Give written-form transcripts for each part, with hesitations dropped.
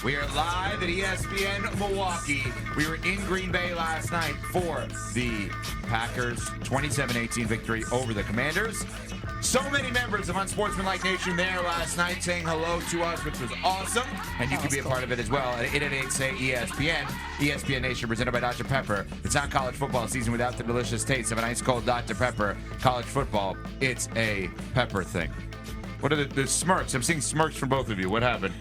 We are live at ESPN Milwaukee. We were in Green Bay last night for the Packers' 27-18 victory over the Commanders. So many members of Unsportsmanlike Nation there last night saying hello to us, which was awesome. And you can be a part of it as well at 888-SAY-ESPN. ESPN Nation presented by Dr. Pepper. It's not college football season without the delicious taste of an ice cold Dr. Pepper. College football, it's a pepper thing. What are the smirks? I'm seeing smirks from both of you. What happened?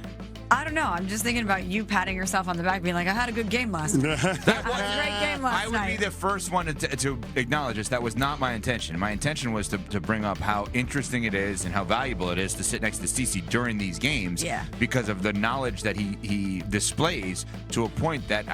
I don't know. I'm just thinking about you patting yourself on the back, being like, I had a good game last night. That was a great game last I would night. be the first one to acknowledge this. That was not my intention. My intention was to bring up how interesting it is and how valuable it is to sit next to Cece during these games. Yeah. Because of the knowledge that he displays, to a point that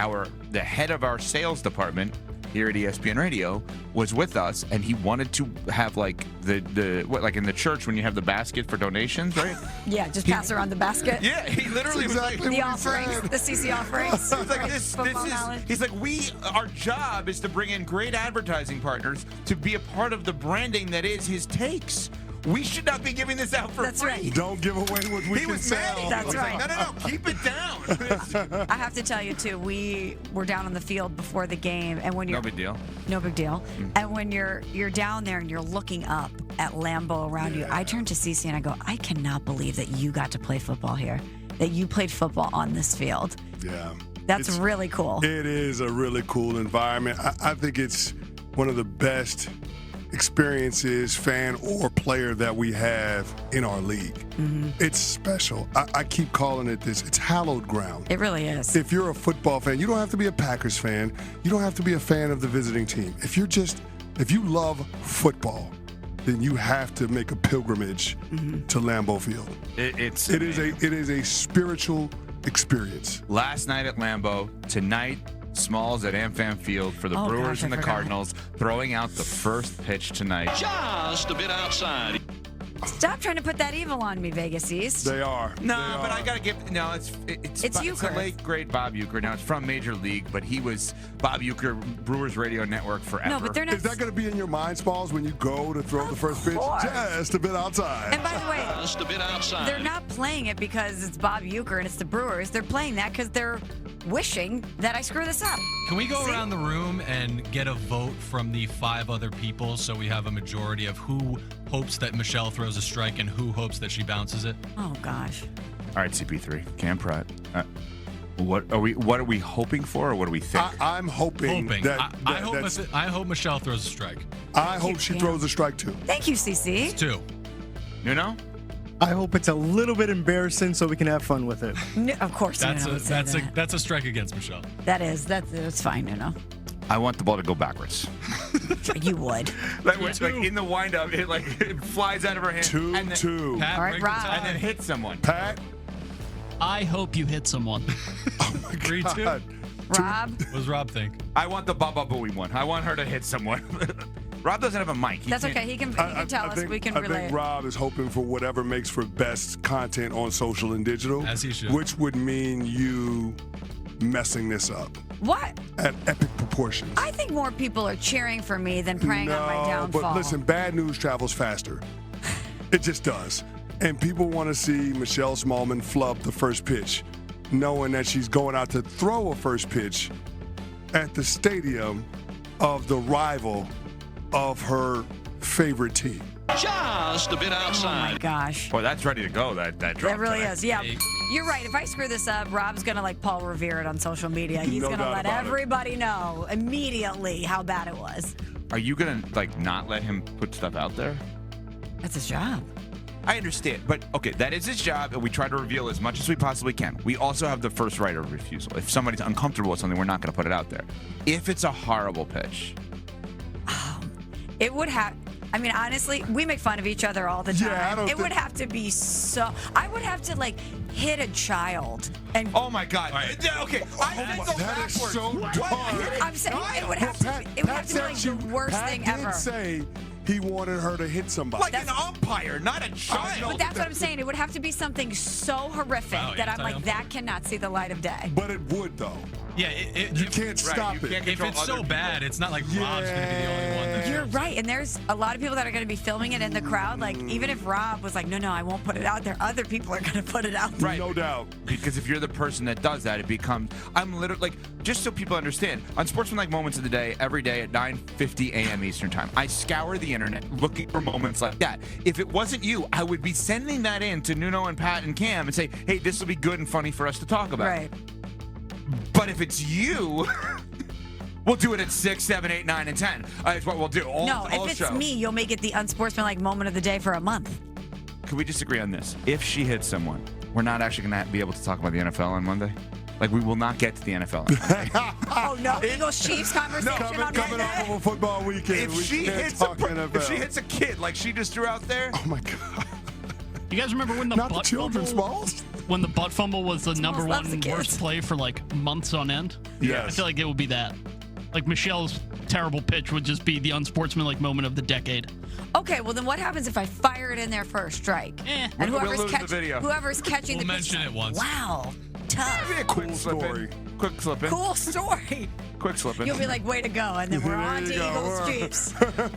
the head of our sales department here at ESPN Radio was with us, and he wanted to have like like in the church when you have the basket for donations, right? Yeah, just pass around the basket. Yeah, he literally was like The offerings, the CC offerings. He's like, this is. He's like, our job is to bring in great advertising partners to be a part of the branding that is his takes. We should not be giving this out for That's free. right. Don't give away what we can sell. That's right. No, keep it down. I have to tell you, too, we were down on the field before the game. And when you're No big deal. No big deal. And when you're down there and you're looking up at Lambeau around you, I turn to Cece and I go, I cannot believe that you got to play football here, that you played football on this field. Yeah. That's really cool. It is a really cool environment. I think it's one of the best experiences, fan or player, that we have in our league. Mm-hmm. It's special. I keep calling it this. It's hallowed ground. It really is. If you're a football fan, you don't have to be a Packers fan. You don't have to be a fan of the visiting team. If you love football, then you have to make a pilgrimage to Lambeau Field. It is a spiritual experience. Last night at Lambeau, tonight Smalls at AmFam Field for the Brewers and the Cardinals, throwing out the first pitch tonight. Just a bit outside. Stop trying to put that evil on me, Vegas East. They are. No, but I gotta give. No, it's Euchre. the late great Bob Euchre. Now it's from Major League, but he was Bob Euchre, Brewers Radio Network forever. No, but they're not. Is that going to be in your mind, Smalls, when you go to throw the first pitch? Just a bit outside. And by the way, Just a bit outside. they're not playing it because it's Bob Euchre and it's the Brewers. They're playing that because they're wishing that I screw this up. Can we go around the room and get a vote from the 5 other people so we have a majority of who hopes that Michelle throws a strike and who hopes that she bounces it? Oh, gosh. All right, CP3, Cam Pratt. What are we hoping for, or what do we think? I'm hoping. I hope Michelle throws a strike. I hope she throws a strike too. Thank you, CC. It's 2. No? I hope it's a little bit embarrassing so we can have fun with it. No, of course, That's that. that's a strike against Michelle. That's fine, I want the ball to go backwards. You would. like in the windup, it flies out of her hand. 2-2. Pat, All right, break the Rob. tie. And then hits someone. Pat. I hope you hit someone. Oh my 3-2. God. Rob? What does Rob think? I want the Baba Booey one. I want her to hit someone. Rob doesn't have a mic. That's okay. He can tell us. We can I relay think it. Rob is hoping for whatever makes for best content on social and digital. As he should. Which would mean you messing this up What? at epic proportions. I think more people are cheering for me than praying on my downfall. But listen, bad news travels faster. It just does. And people want to see Michelle Smallman flub the first pitch, knowing that she's going out to throw a first pitch at the stadium of the rival of her favorite team. Just a bit Oh, outside. my gosh. Boy, that's ready to go, that drop. That really tonight. is. Yeah. You're right. If I screw this up, Rob's going to like Paul Revere it on social media. He's No going to doubt let about it. everybody know immediately how bad it was. Are you going to, not let him put stuff out there? That's his job. I understand, but okay, that is his job, and we try to reveal as much as we possibly can. We also have the first right of refusal. If somebody's uncomfortable with something, we're not going to put it out there. If it's a horrible pitch. It would have. I mean, honestly, we make fun of each other all the time. Yeah, it would have to be so. I would have to hit a child and. Oh my God! Right. Yeah, okay, I can go That backwards. is so dark. I'm saying it would have to. It would have to be like the worst Pat thing did ever. say he wanted her to hit somebody. Like an umpire, not a child. But that's what I'm saying. It would have to be something so horrific Wow, that I'm like, anti-umpire. that cannot see the light of day. But it would, though. Yeah, You can't stop you it. can't if control it's so other bad, it's not like Rob's going to be the only one that's You're right. And there's a lot of people that are going to be filming it in the crowd. Like, even if Rob was like, no, I won't put it out there, other people are going to put it out there. Right. No doubt. Because if you're the person that does that, it becomes, I'm literally, like, just so people understand, on Sportsmanlike Moments of the Day, every day at 9:50 a.m. Eastern Time, I scour the internet looking for moments like that. If it wasn't you, I would be sending that in to Nuno and Pat and Cam and say, hey, this will be good and funny for us to talk about. Right. But if it's you, we'll do it at 6, 7, 8, 9, and 10. That's what we'll do. No, if it's me, you'll make it the unsportsmanlike moment of the day for a month. Can we disagree on this? If she hits someone, we're not actually going to be able to talk about the NFL on Monday? Like, we will not get to the NFL on Monday. Oh, no. Eagles-Chiefs conversation on Coming Monday? off of a football weekend, If she hits a kid like she just threw out there, oh my God. You guys remember when the Not the butt children, fumble? Smalls? When the butt fumble was the number loves one the kids. worst play for like months on end? Yes. I feel like it would be that. Like Michelle's terrible pitch would just be the unsportsmanlike moment of the decade. Okay, well, then what happens if I fire it in there for a strike? And We'll lose the video. whoever's catching We'll the pitch, mention it once. Wow, tough. maybe a quick Cool slip story. in. Quick slip in. Cool story. Quick slip in. You'll be like, way to go. And then we're There on to you go. Eagles-Chiefs.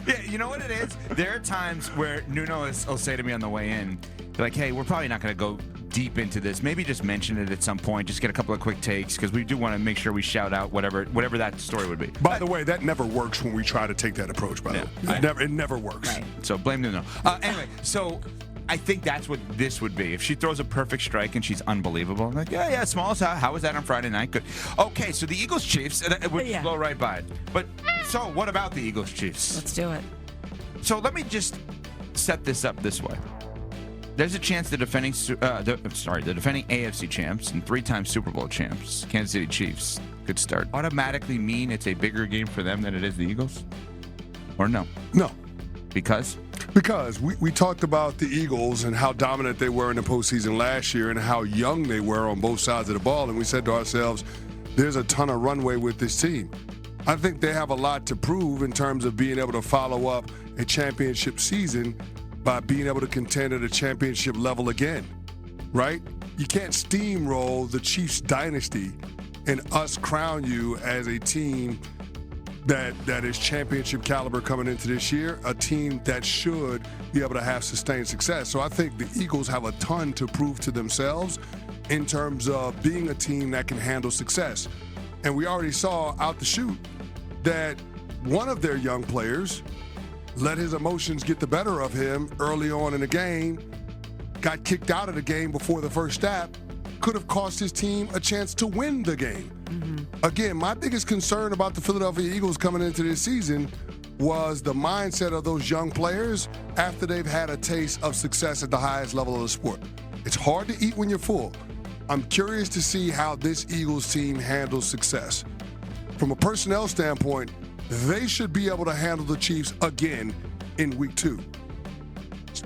Yeah, you know what it is? There are times where Nuno will say to me on the way in, like, hey, we're probably not going to go deep into this. Maybe just mention it at some point. Just get a couple of quick takes because we do want to make sure we shout out whatever that story would be. By the way, that never works when we try to take that approach, by the way. It never works. Right. So blame Nuno. Anyway, so I think that's what this would be. If she throws a perfect strike and she's unbelievable, I'm like, yeah, Smalls, how was that on Friday night? Good. Okay, so the Eagles-Chiefs, it would Yeah. blow right by it. But so what about the Eagles-Chiefs? Let's do it. So let me just set this up this way. There's a chance the defending AFC champs and 3-time Super Bowl champs, Kansas City Chiefs, could start. Automatically mean it's a bigger game for them than it is the Eagles? Or no? No. Because? Because we talked about the Eagles and how dominant they were in the postseason last year and how young they were on both sides of the ball. And we said to ourselves, there's a ton of runway with this team. I think they have a lot to prove in terms of being able to follow up a championship season by being able to contend at a championship level again, right? You can't steamroll the Chiefs dynasty and us crown you as a team that is championship caliber coming into this year, a team that should be able to have sustained success. So I think the Eagles have a ton to prove to themselves in terms of being a team that can handle success. And we already saw out the chute that one of their young players let his emotions get the better of him early on in the game, got kicked out of the game before the first snap, could have cost his team a chance to win the game. Again, my biggest concern about the Philadelphia Eagles coming into this season was the mindset of those young players after they've had a taste of success at the highest level of the sport. It's hard to eat when you're full. I'm curious to see how this Eagles team handles success. From a personnel standpoint, they should be able to handle the Chiefs again in week 2.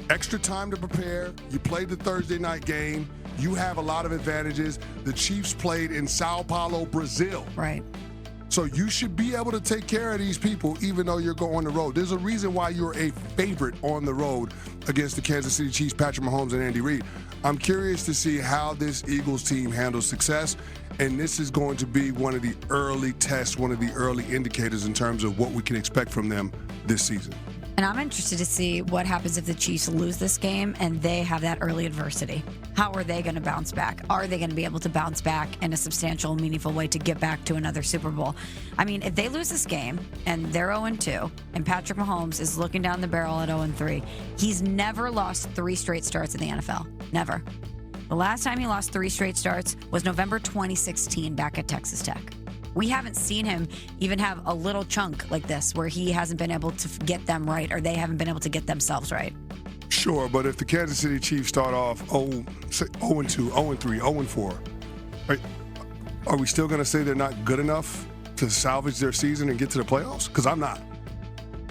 Extra time to prepare. You played the Thursday night game. You have a lot of advantages. The Chiefs played in Sao Paulo, Brazil. Right. So you should be able to take care of these people even though you're going on the road. There's a reason why you're a favorite on the road against the Kansas City Chiefs, Patrick Mahomes and Andy Reid. I'm curious to see how this Eagles team handles success, and this is going to be one of the early tests, one of the early indicators in terms of what we can expect from them this season. And I'm interested to see what happens if the Chiefs lose this game and they have that early adversity. How are they going to bounce back? Are they going to be able to bounce back in a substantial, meaningful way to get back to another Super Bowl? I mean, if they lose this game and they're 0-2 and Patrick Mahomes is looking down the barrel at 0-3, he's never lost 3 straight starts in the NFL. Never. The last time he lost 3 straight starts was November 2016 back at Texas Tech. We haven't seen him even have a little chunk like this where he hasn't been able to get them right or they haven't been able to get themselves right. Sure, but if the Kansas City Chiefs start off 0-2, 0-3, 0-4, right, are we still going to say they're not good enough to salvage their season and get to the playoffs? Because I'm not.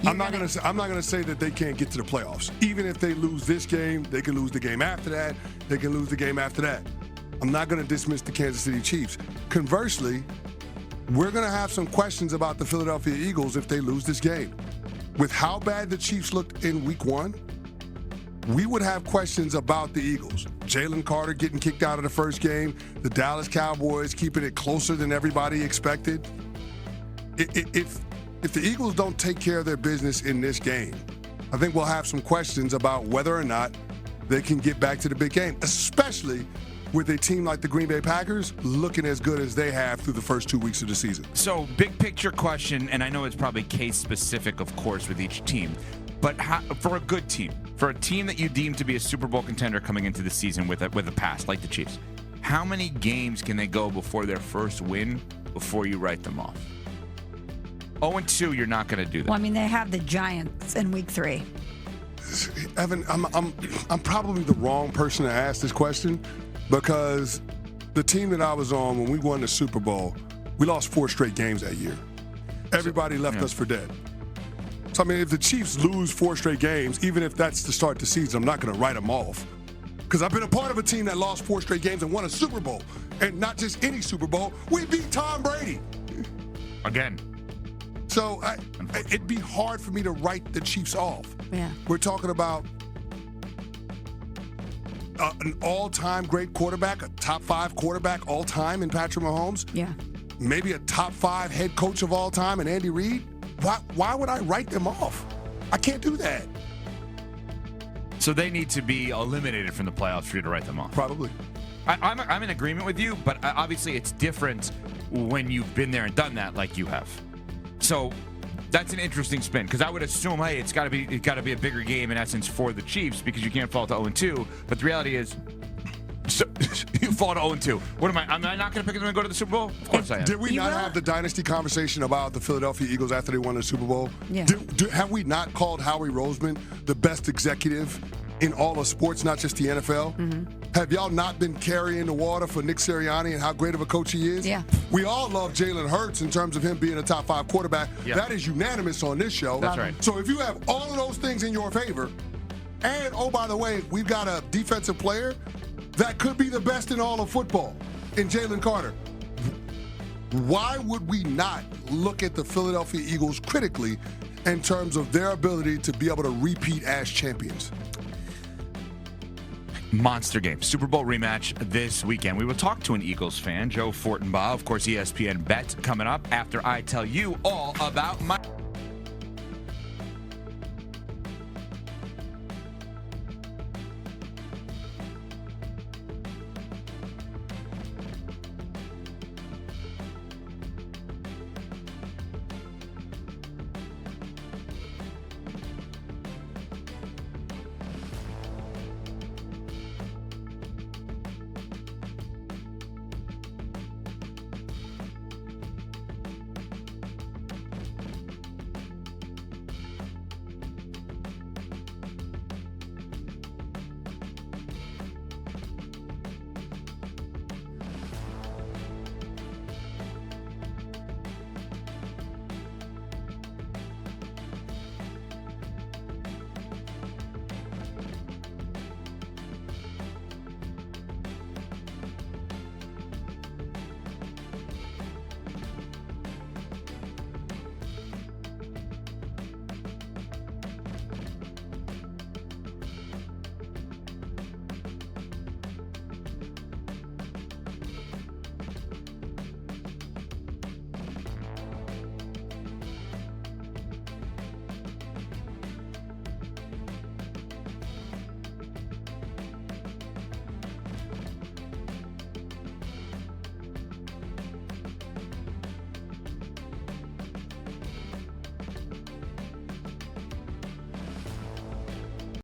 I'm not going to say that they can't get to the playoffs. Even if they lose this game, they can lose the game after that. They can lose the game after that. I'm not going to dismiss the Kansas City Chiefs. Conversely, we're going to have some questions about the Philadelphia Eagles if they lose this game. With how bad the Chiefs looked in week 1, we would have questions about the Eagles. Jalen Carter getting kicked out of the first game, the Dallas Cowboys keeping it closer than everybody expected. If if the Eagles don't take care of their business in this game, I think we'll have some questions about whether or not they can get back to the big game, especially with a team like the Green Bay Packers looking as good as they have through the first 2 weeks of the season. So, big picture question, and I know it's probably case specific, of course, with each team, but for a good team, for a team that you deem to be a Super Bowl contender coming into the season with a past like the Chiefs, how many games can they go before their first win before you write them off? 0-2, you're not going to do that. Well, I mean, they have the Giants in week 3. Evan, I'm probably the wrong person to ask this question because the team that I was on when we won the Super Bowl, we lost 4 straight games that year. Everybody left us for dead. So, I mean, if the Chiefs lose 4 straight games, even if that's to start the season, I'm not going to write them off. Because I've been a part of a team that lost 4 straight games and won a Super Bowl. And not just any Super Bowl. We beat Tom Brady. Again. So it'd be hard for me to write the Chiefs off. Yeah. We're talking about an all-time great quarterback, a top 5 quarterback all-time in Patrick Mahomes. Yeah. Maybe a top 5 head coach of all time in Andy Reid. Why would I write them off? I can't do that. So they need to be eliminated from the playoffs for you to write them off. Probably. I'm in agreement with you, but obviously it's different when you've been there and done that like you have. So that's an interesting spin because I would assume, hey, it's got to be a bigger game in essence for the Chiefs because you can't fall to 0-2. But the reality is, so, you fall to 0-2. What am I? Am I not going to pick them to go to the Super Bowl? Of course I am. Did we not have the dynasty conversation about the Philadelphia Eagles after they won the Super Bowl? Yeah. Have we not called Howie Roseman the best executive in all of sports, not just the NFL? Mm-hmm. Have y'all not been carrying the water for Nick Sirianni and how great of a coach he is? Yeah. We all love Jalen Hurts in terms of him being a top 5 quarterback. Yeah. That is unanimous on this show. That's right. So if you have all of those things in your favor, and oh, by the way, we've got a defensive player that could be the best in all of football in Jalen Carter, why would we not look at the Philadelphia Eagles critically in terms of their ability to be able to repeat as champions? Monster game. Super Bowl rematch this weekend. We will talk to an Eagles fan, Joe Fortenbaugh. Of course, ESPN Bet coming up after I tell you all about my...